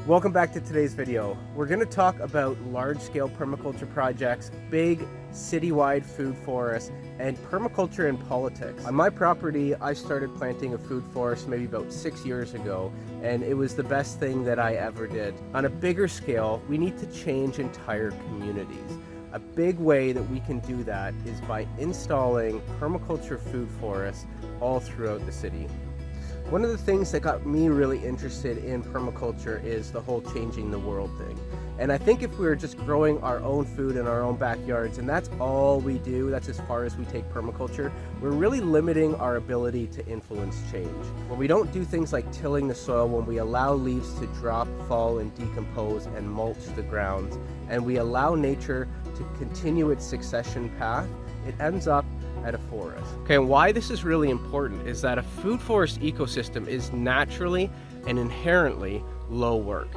Welcome back to today's video. We're going to talk about large-scale permaculture projects, big citywide food forests, and permaculture in politics. On my property, I started planting a food forest maybe about 6 years ago, and it was the best thing that I ever did. On a bigger scale, we need to change entire communities. A big way that we can do that is by installing permaculture food forests all throughout the city. One of the things that got me really interested in permaculture is the whole changing the world thing. And I think if we were just growing our own food in our own backyards, and that's all we do, that's as far as we take permaculture, we're really limiting our ability to influence change. When we don't do things like tilling the soil, when we allow leaves to drop, fall, and decompose and mulch the ground, and we allow nature to continue its succession path, it ends up at a forest. Okay, and why this is really important is that a food forest ecosystem is naturally and inherently low work.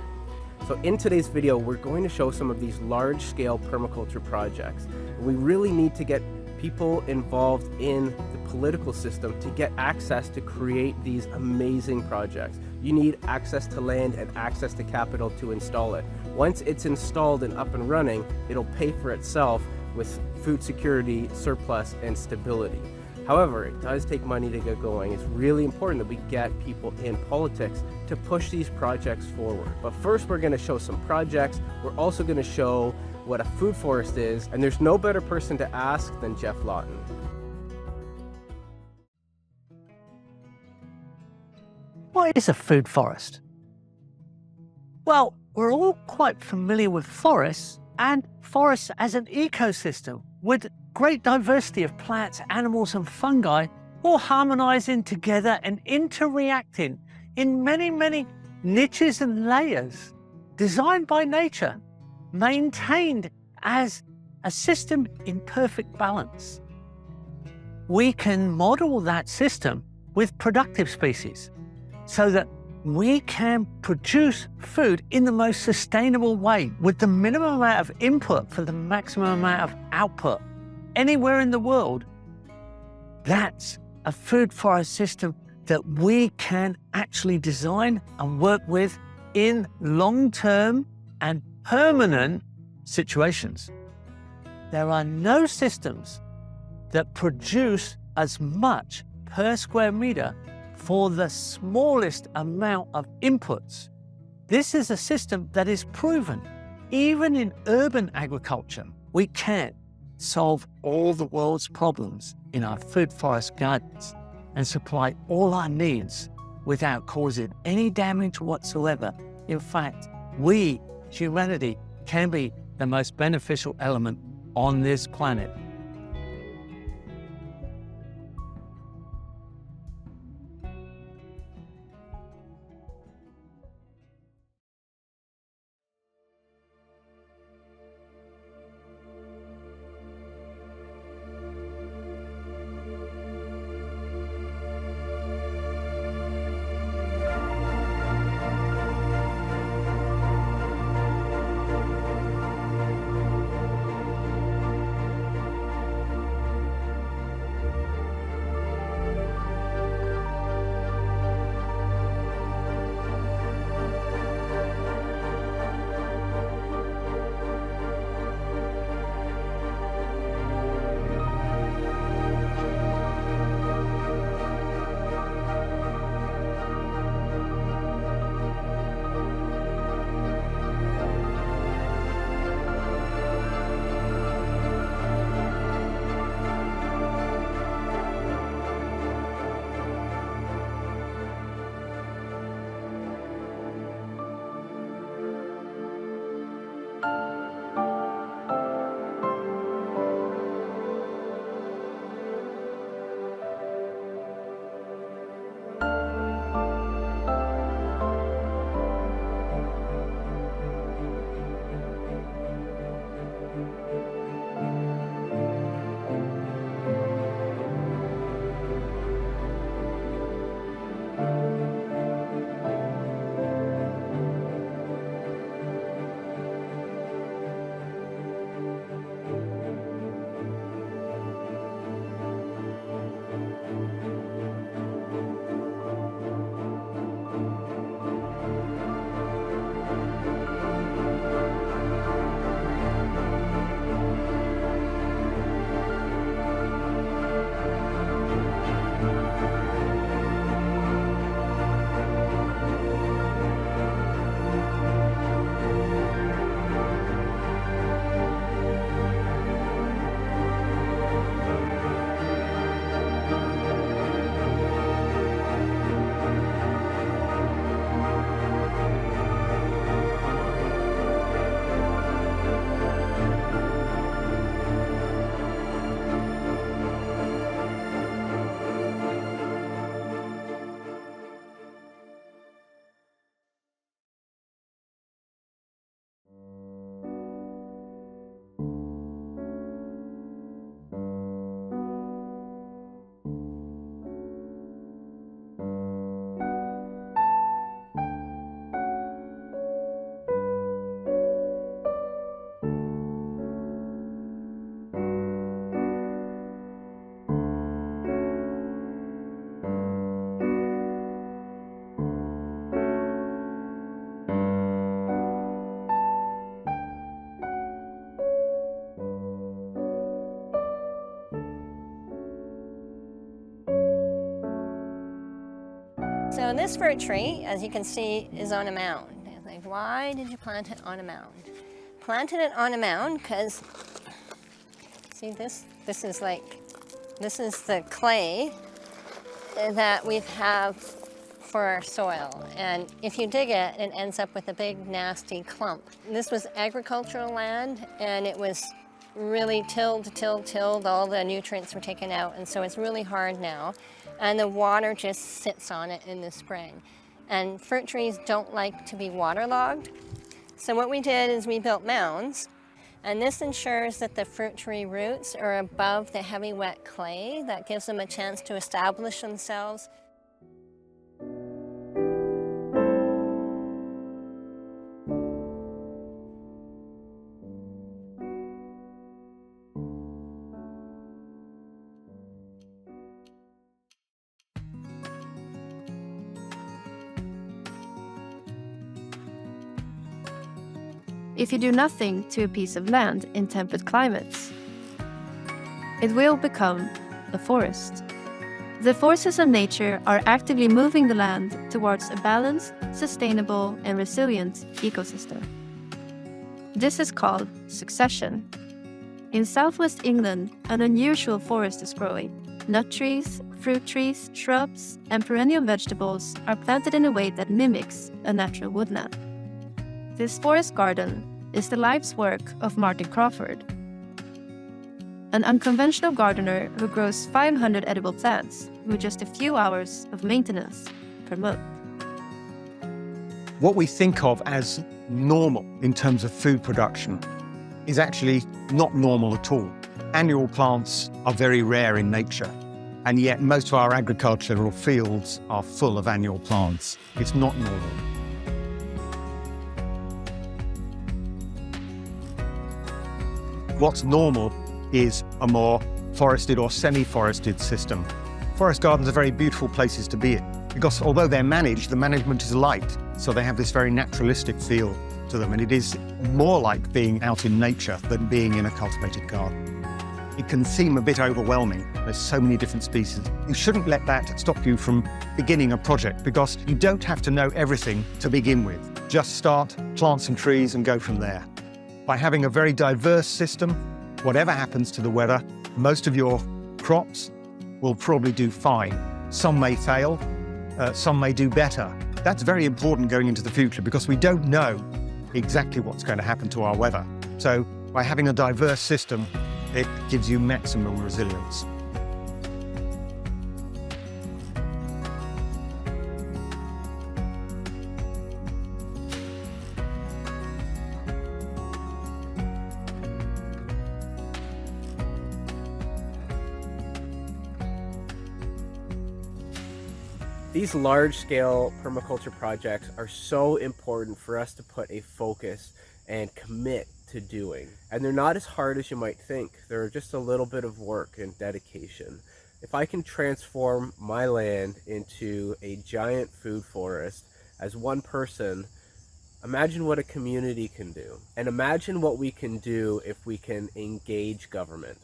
So in today's video, we're going to show some of these large-scale permaculture projects. We really need to get people involved in the political system to get access to create these amazing projects. You need access to land and access to capital to install it. Once it's installed and up and running, it'll pay for itself with food security, surplus, and stability. However, it does take money to get going. It's really important that we get people in politics to push these projects forward. But first, we're going to show some projects. We're also going to show what a food forest is, and there's no better person to ask than Geoff Lawton. What is a food forest? Well, we're all quite familiar with forests and forests as an ecosystem with great diversity of plants, animals, and fungi all harmonizing together and interreacting in many niches and layers designed by nature, maintained as a system in perfect balance. We can model that system with productive species so that we can produce food in the most sustainable way with the minimum amount of input for the maximum amount of output anywhere in the world. That's a food forest system that we can actually design and work with in long-term and permanent situations. There are no systems that produce as much per square meter for the smallest amount of inputs. This is a system that is proven. Even in urban agriculture, we can solve all the world's problems in our food forest gardens and supply all our needs without causing any damage whatsoever. In fact, we, humanity, can be the most beneficial element on this planet. So this fruit tree, as you can see, is on a mound. Like, why did you plant it on a mound? Planted it on a mound because, see this is the clay that we have for our soil. And if you dig it, it ends up with a big nasty clump. This was agricultural land, and it was really tilled, all the nutrients were taken out, and so it's really hard now. And the water just sits on it in the spring. And fruit trees don't like to be waterlogged. So what we did is we built mounds, and this ensures that the fruit tree roots are above the heavy wet clay. That gives them a chance to establish themselves. If you do nothing to a piece of land in temperate climates, it will become a forest. The forces of nature are actively moving the land towards a balanced, sustainable, and resilient ecosystem. This is called succession. In southwest England, an unusual forest is growing. Nut trees, fruit trees, shrubs, and perennial vegetables are planted in a way that mimics a natural woodland. This forest garden is the life's work of Martin Crawford, an unconventional gardener who grows 500 edible plants with just a few hours of maintenance per month. What we think of as normal in terms of food production is actually not normal at all. Annual plants are very rare in nature, and yet most of our agricultural fields are full of annual plants. It's not normal. What's normal is a more forested or semi-forested system. Forest gardens are very beautiful places to be in because although they're managed, the management is light, so they have this very naturalistic feel to them, and it is more like being out in nature than being in a cultivated garden. It can seem a bit overwhelming. There's so many different species. You shouldn't let that stop you from beginning a project because you don't have to know everything to begin with. Just start, plant some trees and go from there. By having a very diverse system, whatever happens to the weather, most of your crops will probably do fine. Some may fail, some may do better. That's very important going into the future because we don't know exactly what's going to happen to our weather. So by having a diverse system, it gives you maximum resilience. These large-scale permaculture projects are so important for us to put a focus and commit to doing. And they're not as hard as you might think. They're just a little bit of work and dedication. If I can transform my land into a giant food forest as one person, imagine what a community can do. And imagine what we can do if we can engage government.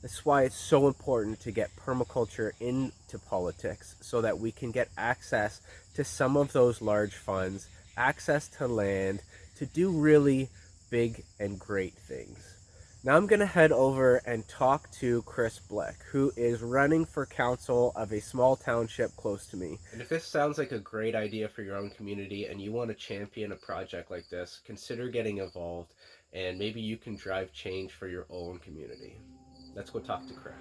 That's why it's so important to get permaculture into politics so that we can get access to some of those large funds, access to land, to do really big and great things. Now I'm going to head over and talk to Chris Blick, who is running for council of a small township close to me. And if this sounds like a great idea for your own community and you want to champion a project like this, consider getting involved and maybe you can drive change for your own community. Let's go talk to Chris.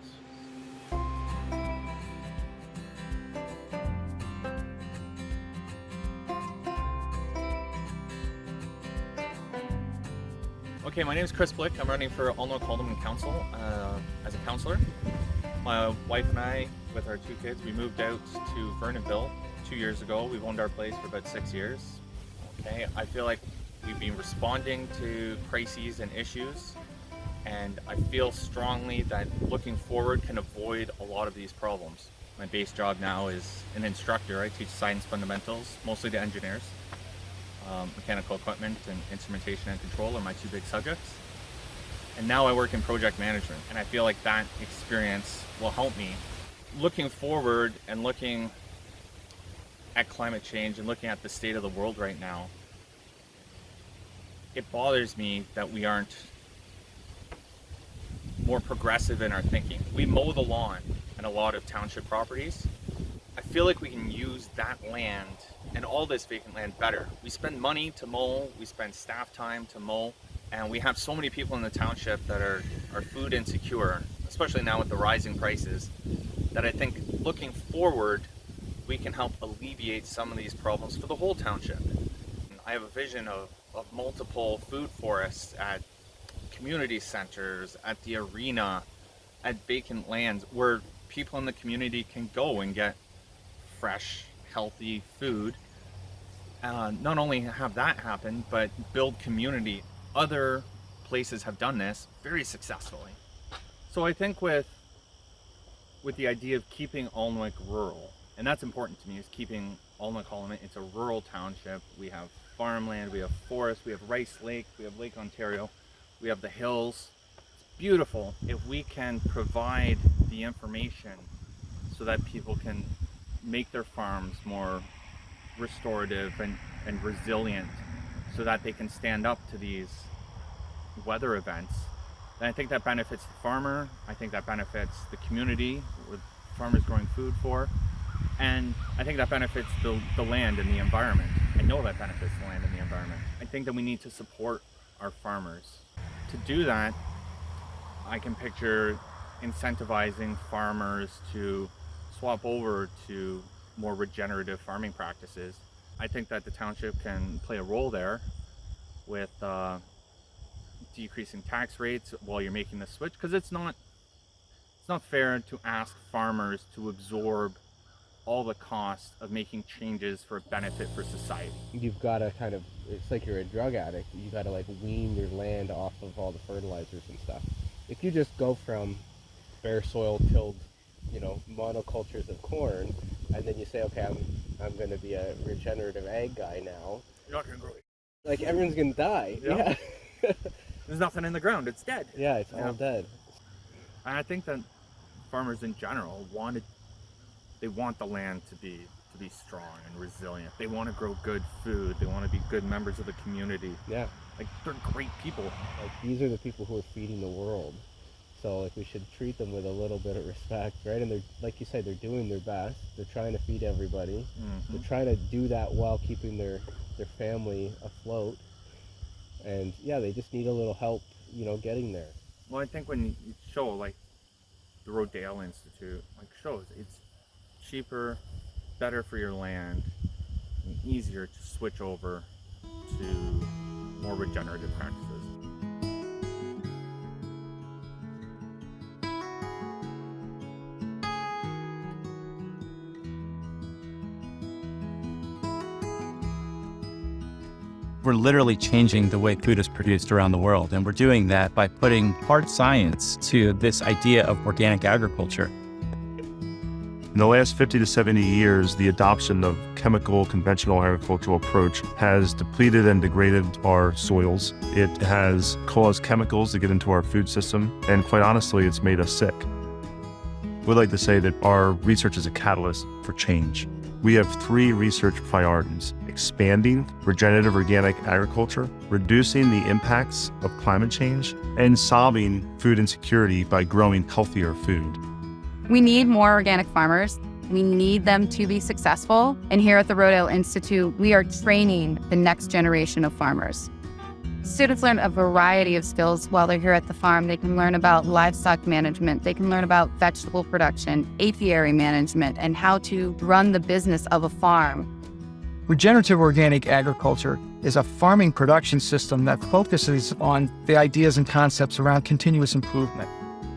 Okay, my name is Chris Blick. I'm running for Calderman Council as a councillor. My wife and I, with our 2 kids, we moved out to Vernonville 2 years ago. We've owned our place for about 6 years. Okay, I feel like we've been responding to crises and issues, and I feel strongly that looking forward can avoid a lot of these problems. My base job now is an instructor. I teach science fundamentals, mostly to engineers. Mechanical equipment and instrumentation and control are my 2 big subjects. And now I work in project management, and I feel like that experience will help me looking forward and looking at climate change and looking at the state of the world right now, it bothers me that we aren't more progressive in our thinking. We mow the lawn in a lot of township properties. I feel like we can use that land and all this vacant land better. We spend money to mow, we spend staff time to mow, and we have so many people in the township that are food insecure, especially now with the rising prices, that I think looking forward, we can help alleviate some of these problems for the whole township. I have a vision of multiple food forests at community centers, at the arena, at vacant lands where people in the community can go and get fresh, healthy food. Not only have that happen, but build community. Other places have done this very successfully. So I think with the idea of keeping Alnwick rural, and that's important to me, is keeping Alnwick Holloman, it's a rural township. We have farmland, we have forest, we have Rice Lake, we have Lake Ontario, we have the hills. It's beautiful if we can provide the information so that people can make their farms more restorative and resilient, so that they can stand up to these weather events. And I think that benefits the farmer, I think that benefits the community where farmers growing food for, and I think that benefits the land and the environment. I know that benefits the land and the environment. I think that we need to support our farmers. To do that, I can picture incentivizing farmers to swap over to more regenerative farming practices. I think that the township can play a role there with decreasing tax rates while you're making the switch, because it's not fair to ask farmers to absorb all the cost of making changes for benefit for society. You've got to kind of, it's like you're a drug addict. You got to like wean your land off of all the fertilizers and stuff. If you just go from bare soil tilled, monocultures of corn, and then you say, okay, I'm going to be a regenerative ag guy now. You're not going to grow it. Like everyone's going to die. Yeah. There's nothing in the ground. It's dead. Yeah, it's all dead. And I think that farmers in general want the land to be strong and resilient. They want to grow good food. They want to be good members of the community. Yeah. Like, they're great people. Like, these are the people who are feeding the world. So, like, we should treat them with a little bit of respect, right? And they're, like you said, they're doing their best. They're trying to feed everybody. Mm-hmm. They're trying to do that while keeping their family afloat. And, yeah, they just need a little help, getting there. Well, I think when you show, like, the Rodale Institute, like, shows it's cheaper, better for your land, and easier to switch over to more regenerative practices. We're literally changing the way food is produced around the world, and we're doing that by putting hard science to this idea of organic agriculture. In the last 50 to 70 years, the adoption of chemical, conventional agricultural approach has depleted and degraded our soils. It has caused chemicals to get into our food system, and quite honestly, it's made us sick. We'd like to say that our research is a catalyst for change. We have 3 research priorities: expanding regenerative organic agriculture, reducing the impacts of climate change, and solving food insecurity by growing healthier food. We need more organic farmers. We need them to be successful. And here at the Rodale Institute, we are training the next generation of farmers. Students learn a variety of skills while they're here at the farm. They can learn about livestock management. They can learn about vegetable production, apiary management, and how to run the business of a farm. Regenerative organic agriculture is a farming production system that focuses on the ideas and concepts around continuous improvement.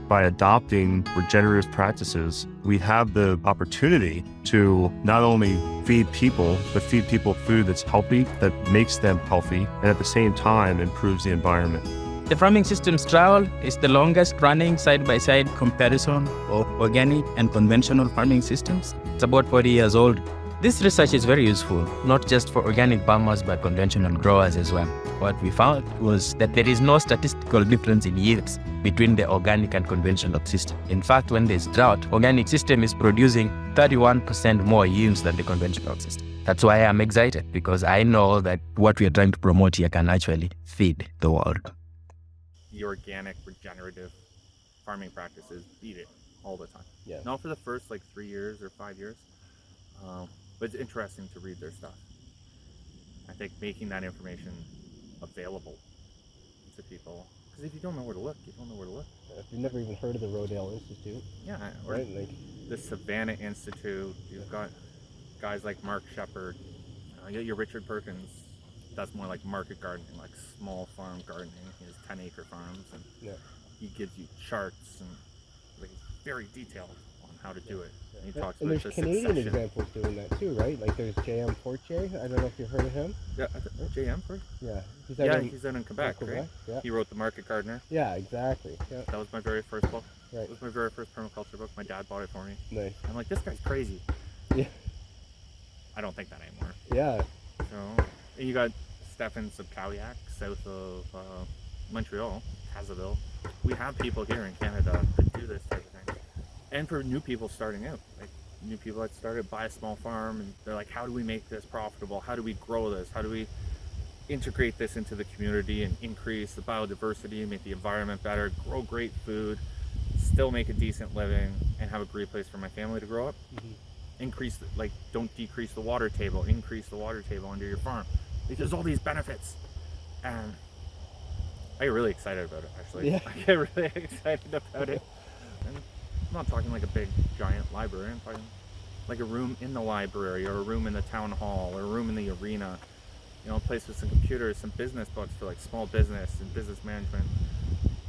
By adopting regenerative practices, we have the opportunity to not only feed people, but feed people food that's healthy, that makes them healthy, and at the same time improves the environment. The farming systems trial is the longest running side-by-side comparison of organic and conventional farming systems. It's about 40 years old. This research is very useful, not just for organic farmers, but conventional growers as well. What we found was that there is no statistical difference in yields. between the organic and conventional system. In fact, when there's drought, organic system is producing 31% more yields than the conventional system. That's why I'm excited, because I know that what we are trying to promote here can actually feed the world. The organic, regenerative farming practices beat it all the time. Yeah. Not for the first like 3 years or 5 years, but it's interesting to read their stuff. I think making that information available to people, because if you don't know where to look, you don't know where to look. If you've never even heard of the Rodale Institute, Yeah, or right? Like, the Savannah Institute. You've got guys like Mark Shepard. You got your Richard Perkins. That's more like market gardening, like small farm gardening. He has 10-acre farms, and yeah. he gives you charts and like very detailed on how to do it. And he talks And about there's the Canadian succession. examples doing that too, right? Like there's J.M. Fortier. I don't know if you've heard of him. Yeah, JM for? Yeah. He's He's out in Quebec, right? Yeah. He wrote The Market Gardener. Yeah, exactly. Yeah. That was my very first book. Right. It was my very first permaculture book. My dad bought it for me. Nice. I'm like, this guy's crazy. Yeah. I don't think that anymore. Yeah. So, and you got Stefan Subkowiak, south of Montreal, Casaville. We have people here in Canada that do this type of thing. And for new people starting out, like new people that started by a small farm, and they're like, how do we make this profitable? How do we grow this? How do we integrate this into the community and increase the biodiversity, make the environment better, grow great food, still make a decent living, and have a great place for my family to grow up? Increase, like, don't decrease the water table, increase the water table under your farm. There's all these benefits, and I get really excited about it, actually. Yeah. I get really excited about it. And I'm not talking like a big, giant library. I'm talking like a room in the library, or a room in the town hall, or a room in the arena. You know, a place with some computers, some business books for like small business and business management.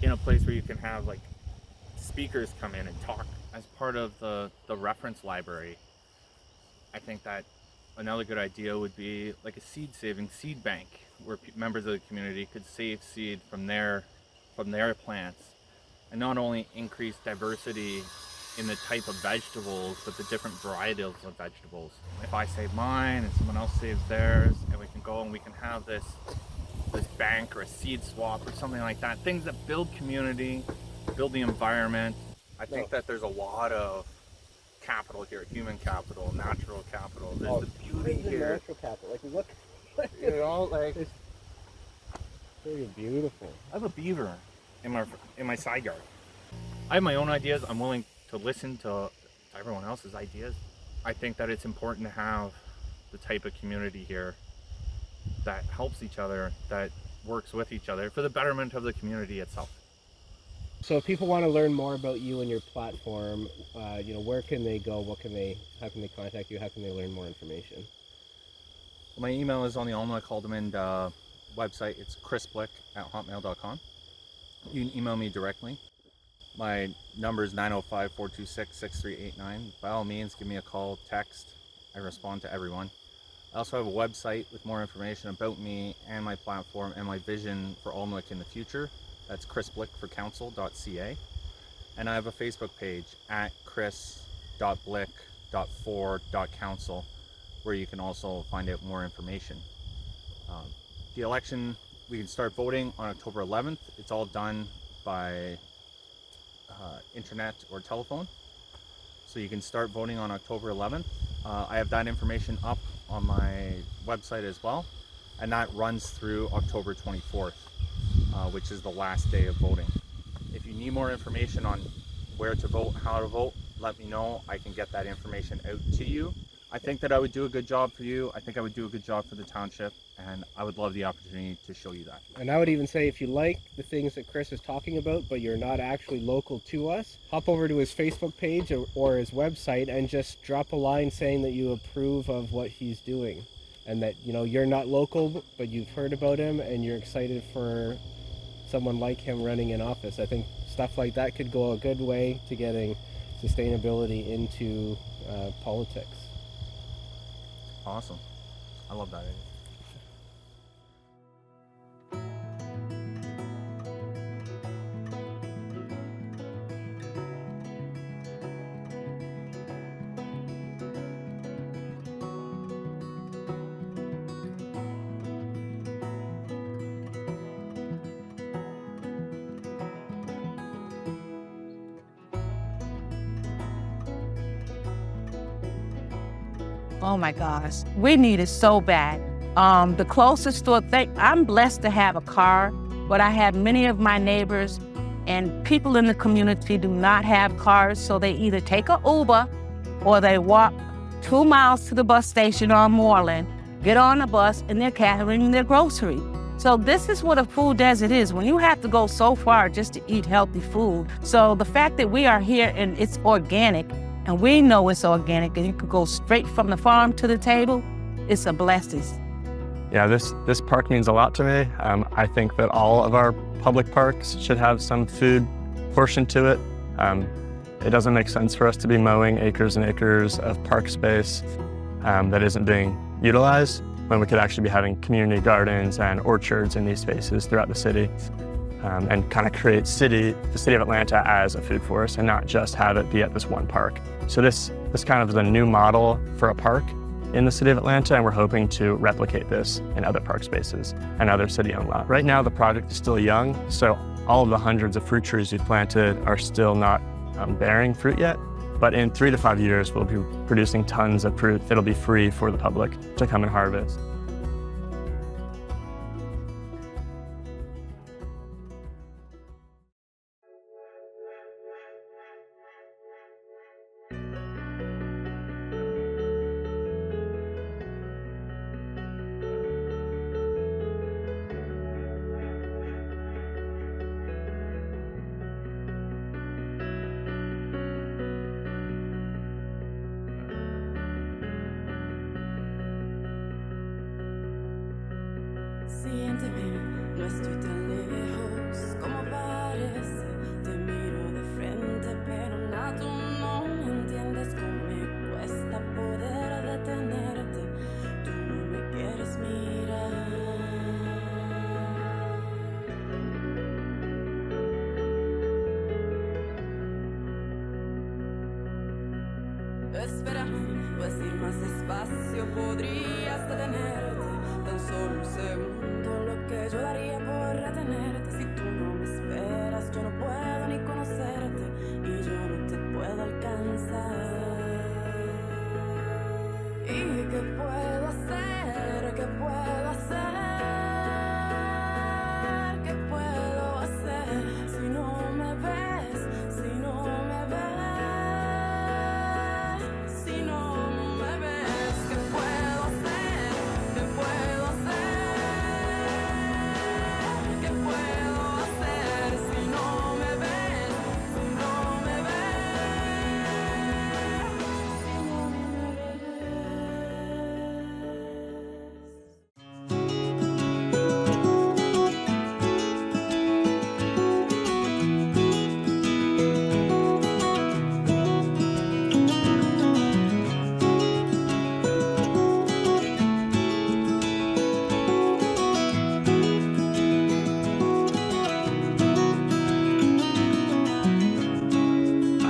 In a place where you can have like speakers come in and talk as part of the reference library. I think that another good idea would be like a seed bank, where members of the community could save seed from their plants, and not only increase diversity in the type of vegetables, but the different varieties of vegetables. If I save mine and someone else saves theirs, and we can go and we can have this bank or a seed swap or something like that, things that build community, build the environment. I think that there's a lot of capital here, human capital, natural capital. There's the beauty here. Natural capital. Like, look. You know, like, it's very beautiful. I have a beaver in my side yard. I have my own ideas. I'm willing to listen to everyone else's ideas. I think that it's important to have the type of community here that helps each other, that works with each other for the betterment of the community itself. So if people want to learn more about you and your platform, where can they go? How can they contact you? How can they learn more information? My email is on the Illinois Calderman website. It's chrisblick@hotmail.com. You can email me directly. My number is 905-426-6389. By all means, give me a call, text. I respond to everyone. I also have a website with more information about me and my platform and my vision for Alnwick in the future. That's chrisblickforcouncil.ca. And I have a Facebook page at chris.blick.for.council, where you can also find out more information. The election, we can start voting on October 11th. It's all done by internet or telephone. So you can start voting on October 11th. I have that information up on my website as well. And that runs through October 24th, which is the last day of voting. If you need more information on where to vote, how to vote, let me know. I can get that information out to you. I think that I would do a good job for you. I think I would do a good job for the township, and I would love the opportunity to show you that. And I would even say, if you like the things that Chris is talking about, but you're not actually local to us, hop over to his Facebook page or his website and just drop a line saying that you approve of what he's doing, and that, you're not local, but you've heard about him and you're excited for someone like him running in office. I think stuff like that could go a good way to getting sustainability into politics. Awesome. I love that idea. Oh my gosh, we need it so bad. The closest store, I'm blessed to have a car, but I have many of my neighbors and people in the community do not have cars, so they either take an Uber or they walk 2 miles to the bus station on Moreland, get on a bus, and they're carrying their groceries. So this is what a food desert is, when you have to go so far just to eat healthy food. So the fact that we are here and it's organic, and we know it's organic, and you could go straight from the farm to the table, it's a blessing. Yeah, this park means a lot to me. I think that all of our public parks should have some food portion to it. It doesn't make sense for us to be mowing acres and acres of park space that isn't being utilized, when we could actually be having community gardens and orchards in these spaces throughout the city, and kind of create the city of Atlanta as a food forest and not just have it be at this one park. So this kind of is a new model for a park in the city of Atlanta, and we're hoping to replicate this in other park spaces and other city-owned lots. Right now, the project is still young, so all of the hundreds of fruit trees we've planted are still not bearing fruit yet. But in 3 to 5 years, we'll be producing tons of fruit that'll be free for the public to come and harvest. Siénteme, no estoy tan lejos como parece. Te miro de frente, pero nada, tú no entiendes cómo me cuesta poder detenerte. Tú no me quieres mirar. Espérame, pues ir más despacio podrías detenerte. Tan solo un segundo, lo que yo daría por retenerte. Si tú no me esperas, yo no puedo ni conocerte y yo no te puedo alcanzar. ¿Y qué puedo hacer? ¿Qué puedo hacer? ¿Qué puedo hacer si no me ves? Si no me ves, si no me ves, ¿qué puedo hacer? ¿Qué puedo hacer? ¿Qué puedo hacer si no me ves? Si no me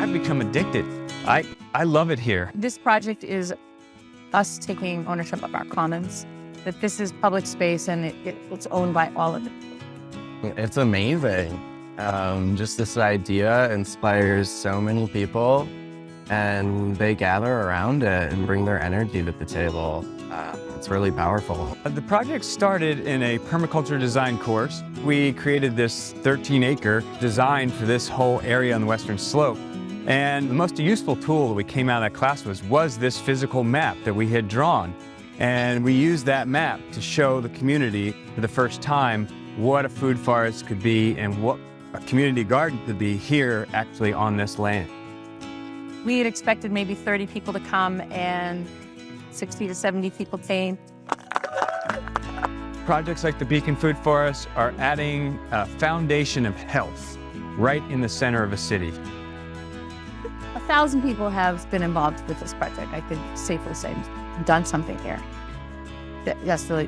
I've become addicted. I love it here. This project is us taking ownership of our commons, that this is public space and it's owned by all of it. It's amazing. Just this idea inspires so many people, and they gather around it and bring their energy to the table. It's really powerful. The project started in a permaculture design course. We created this 13-acre design for this whole area on the western slope. And the most useful tool that we came out of that class was this physical map that we had drawn. And we used that map to show the community for the first time what a food forest could be and what a community garden could be here actually on this land. We had expected maybe 30 people to come, and 60 to 70 people came. Projects like the Beacon Food Forest are adding a foundation of health right in the center of a city. 1,000 people have been involved with this project. I could safely say, done something here. That's the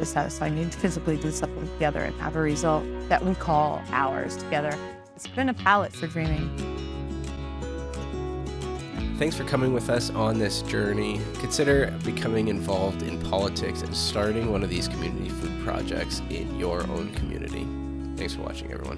satisfying. You physically do something together and have a result that we call ours together. It's been a palette for dreaming. Thanks for coming with us on this journey. Consider becoming involved in politics and starting one of these community food projects in your own community. Thanks for watching, everyone.